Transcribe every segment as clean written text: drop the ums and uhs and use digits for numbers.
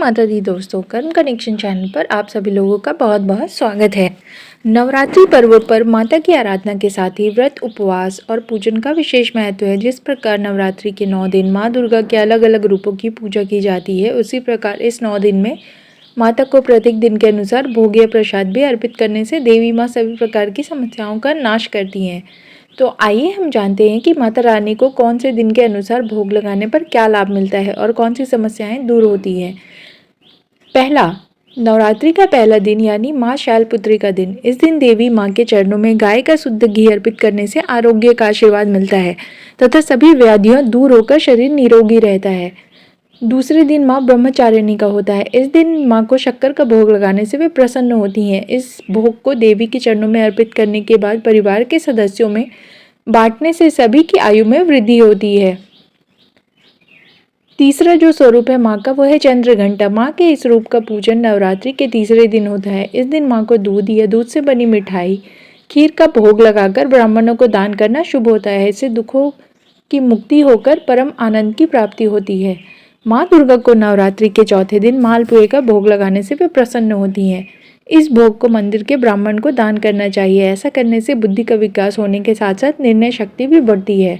माता दी दोस्तों, कर्म कनेक्शन चैनल पर आप सभी लोगों का बहुत बहुत स्वागत है। नवरात्रि पर्व पर माता की आराधना के साथ ही व्रत, उपवास और पूजन का विशेष महत्व है। जिस प्रकार नवरात्रि के 9 दिन माँ दुर्गा के अलग अलग रूपों की पूजा की जाती है, उसी प्रकार इस 9 दिन में माता को प्रत्येक दिन के अनुसार भोग या प्रसाद भी अर्पित करने से देवी माँ सभी प्रकार की समस्याओं का नाश करती हैं। तो आइए हम जानते हैं कि माता रानी को कौन से दिन के अनुसार भोग लगाने पर क्या लाभ मिलता है और कौन सी समस्याएं दूर होती हैं। पहला, नवरात्रि का पहला दिन यानी माँ शैलपुत्री का दिन। इस दिन देवी माँ के चरणों में गाय का शुद्ध घी अर्पित करने से आरोग्य का आशीर्वाद मिलता है तथा सभी व्याधियां दूर होकर शरीर निरोगी रहता है। दूसरे दिन माँ ब्रह्मचारिणी का होता है। इस दिन माँ को शक्कर का भोग लगाने से वे प्रसन्न होती हैं। इस भोग को देवी के चरणों में अर्पित करने के बाद परिवार के सदस्यों में बांटने से सभी की आयु में वृद्धि होती है। तीसरा जो स्वरूप है माँ का, वो है चंद्र घंटा। माँ के इस रूप का पूजन नवरात्रि के तीसरे दिन होता है। इस दिन माँ को दूध या दूध से बनी मिठाई, खीर का भोग लगाकर ब्राह्मणों को दान करना शुभ होता है। इससे दुखों की मुक्ति होकर परम आनंद की प्राप्ति होती है। माँ दुर्गा को नवरात्रि के चौथे दिन मालपुए का भोग लगाने से वे प्रसन्न होती हैं। इस भोग को मंदिर के ब्राह्मण को दान करना चाहिए। ऐसा करने से बुद्धि का विकास होने के साथ साथ निर्णय शक्ति भी बढ़ती है।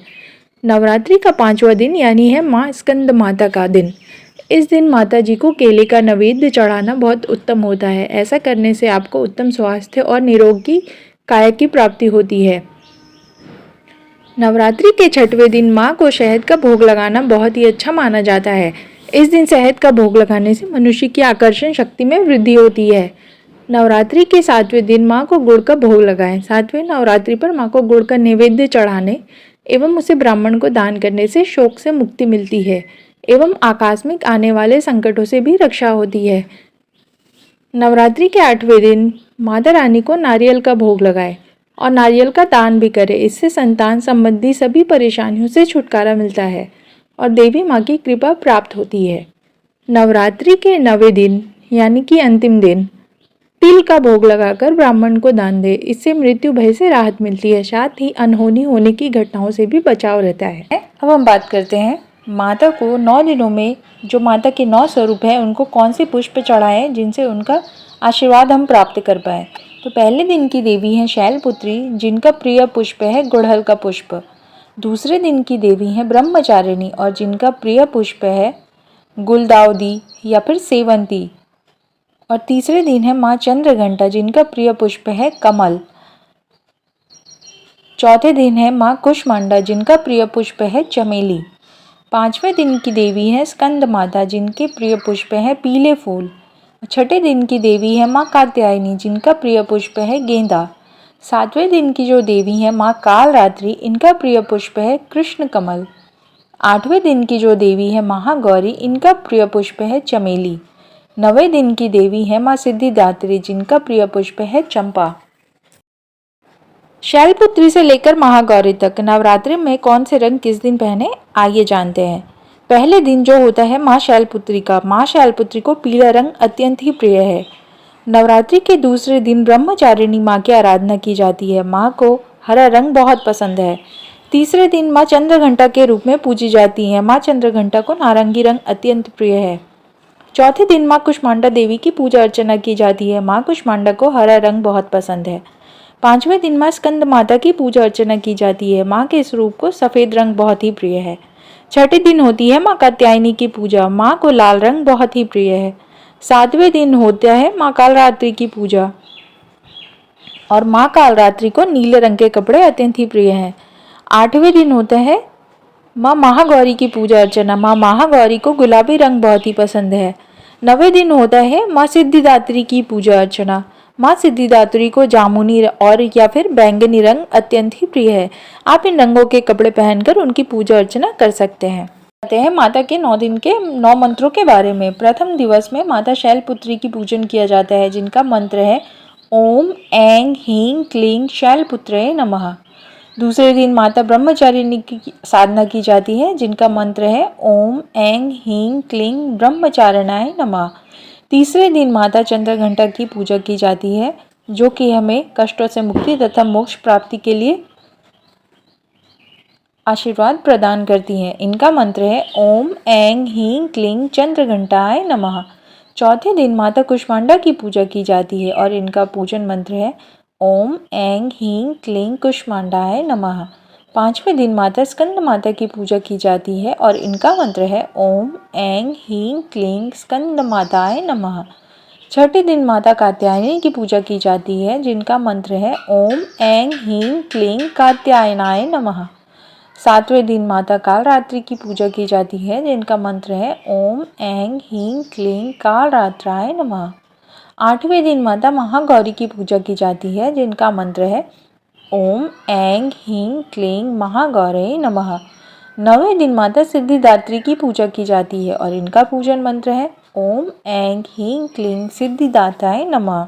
नवरात्रि का 5वां दिन यानी है माँ स्कंद माता का दिन। इस दिन माता जी को केले का नैवेद्य चढ़ाना बहुत उत्तम होता है। ऐसा करने से आपको उत्तम स्वास्थ्य और निरोगी काया की प्राप्ति होती है। नवरात्रि के 6वें दिन माँ को शहद का भोग लगाना बहुत ही अच्छा माना जाता है। इस दिन शहद का भोग लगाने से मनुष्य की आकर्षण शक्ति में वृद्धि होती है। नवरात्रि के 7वें दिन माँ को गुड़ का भोग लगाएं। 7वें नवरात्रि पर माँ को गुड़ का नैवेद्य चढ़ाने एवं उसे ब्राह्मण को दान करने से शोक से मुक्ति मिलती है एवं आकस्मिक आने वाले संकटों से भी रक्षा होती है। नवरात्रि के 8वें दिन माता रानी को नारियल का भोग लगाएं और नारियल का दान भी करें। इससे संतान संबंधी सभी परेशानियों से छुटकारा मिलता है और देवी माँ की कृपा प्राप्त होती है। नवरात्रि के 9वें दिन यानी कि अंतिम दिन तिल का भोग लगाकर ब्राह्मण को दान दे। इससे मृत्यु भय से राहत मिलती है, साथ ही अनहोनी होने की घटनाओं से भी बचाव रहता है। अब हम बात करते हैं माता को 9 दिनों में जो माता के 9 स्वरूप हैं उनको कौन से पुष्प चढ़ाएं जिनसे उनका आशीर्वाद हम प्राप्त कर पाए। तो पहले दिन की देवी हैं शैलपुत्री, जिनका प्रिय पुष्प है गुड़हल का पुष्प। दूसरे दिन की देवी हैं ब्रह्मचारिणी और जिनका प्रिय पुष्प है गुलदाउदी या फिर सेवंती। और तीसरे दिन है माँ चंद्रघंटा, जिनका प्रिय पुष्प है कमल। चौथे दिन है माँ कुष्मांडा, जिनका प्रिय पुष्प है चमेली। 5वें दिन की देवी है स्कंद माता, जिनके प्रिय पुष्प है पीले फूल। 6ठे दिन की देवी है माँ कात्यायनी, जिनका प्रिय पुष्प है गेंदा। 7वें दिन की जो देवी है माँ कालरात्रि, इनका प्रिय पुष्प है कृष्ण कमल। 8वें दिन की जो देवी है महागौरी, इनका प्रिय पुष्प है चमेली। 9वें दिन की देवी है माँ सिद्धिदात्री, जिनका प्रिय पुष्प है चंपा। शैलपुत्री से लेकर महागौरी तक नवरात्रि में कौन से रंग किस दिन पहने, आइए जानते हैं। पहले दिन जो होता है माँ शैलपुत्री का, माँ शैलपुत्री को पीला रंग अत्यंत ही प्रिय है। नवरात्रि के दूसरे दिन ब्रह्मचारिणी माँ की आराधना की जाती है। माँ को हरा रंग बहुत पसंद है। तीसरे दिन माँ चंद्रघंटा के रूप में पूजी जाती है। माँ चंद्रघंटा को नारंगी रंग अत्यंत प्रिय है। चौथे दिन माँ कुष्मांडा देवी की पूजा अर्चना की जाती है। माँ कुष्मांडा को हरा रंग बहुत पसंद है। 5वें दिन माँ स्कंद माता की पूजा अर्चना की जाती है। माँ के स्वरूप को सफ़ेद रंग बहुत ही प्रिय है। 6ठे दिन होती है माँ कात्यायनी की पूजा। माँ को लाल रंग बहुत ही प्रिय है। 7वें दिन होता है माँ कालरात्रि की पूजा और माँ कालरात्रि को नीले रंग के कपड़े अत्यंत ही प्रिय हैं। 8वें दिन होता है माँ महागौरी की पूजा अर्चना। माँ महागौरी को गुलाबी रंग बहुत ही पसंद है। 9वें दिन होता है माँ सिद्धिदात्री की पूजा अर्चना। माँ सिद्धिदात्री को जामुनी और या फिर बैंगनी रंग अत्यंत ही प्रिय है। आप इन रंगों के कपड़े पहनकर उनकी पूजा अर्चना कर सकते हैं। कहते हैं माता के 9 दिन के 9 मंत्रों के बारे में। प्रथम दिवस में माता शैलपुत्री की पूजन किया जाता है, जिनका मंत्र है ओम ऐं ह्रीं क्लीं शैलपुत्रे नमः। दूसरे दिन माता ब्रह्मचारिणी की साधना की जाती है, जिनका मंत्र है ओम ऐं ह्रीं क्लीं ब्रह्मचारिणाय नमः। तीसरे दिन माता चंद्रघंटा की पूजा की जाती है, जो कि हमें कष्टों से मुक्ति तथा मोक्ष प्राप्ति के लिए आशीर्वाद प्रदान करती हैं। इनका मंत्र है ओम ऐं ह्रीं क्लीं चंद्रघंटाय नमः। चौथे दिन माता कुष्मांडा की पूजा की जाती है और इनका पूजन मंत्र है ओम ऐं ह्रीं क्लीं कुष्मांडाय नमः। पांचवें दिन माता स्कंद माता की पूजा की जाती है और इनका मंत्र है ओम ऐं ह्रीं क्लीं स्कंद माताय नमः। छठे दिन माता कात्यायनी की पूजा की जाती है जिनका मंत्र है ओम ऐं ह्रीं क्लीं कात्यायनाय नमः। सातवें दिन माता कालरात्रि की पूजा की जाती है जिनका मंत्र है ओम ऐं ह्रीं क्लीं कालरात्राय नमः। आठवें दिन माता महागौरी की पूजा की जाती है जिनका मंत्र है ओम ऐं ह्रीं क्लीं महागौरये नमः। नवें दिन माता सिद्धिदात्री की पूजा की जाती है और इनका पूजन मंत्र है ओम ऐं ह्रीं क्लीं सिद्धिदाताय नमः।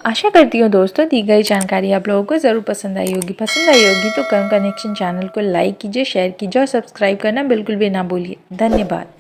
आशा करती हूँ दोस्तों दी गई जानकारी आप लोगों को ज़रूर पसंद आई होगी। पसंद आई होगी तो कर्म कनेक्शन चैनल को लाइक कीजिए, शेयर कीजिए और सब्सक्राइब करना बिल्कुल भी ना भूलिए। धन्यवाद।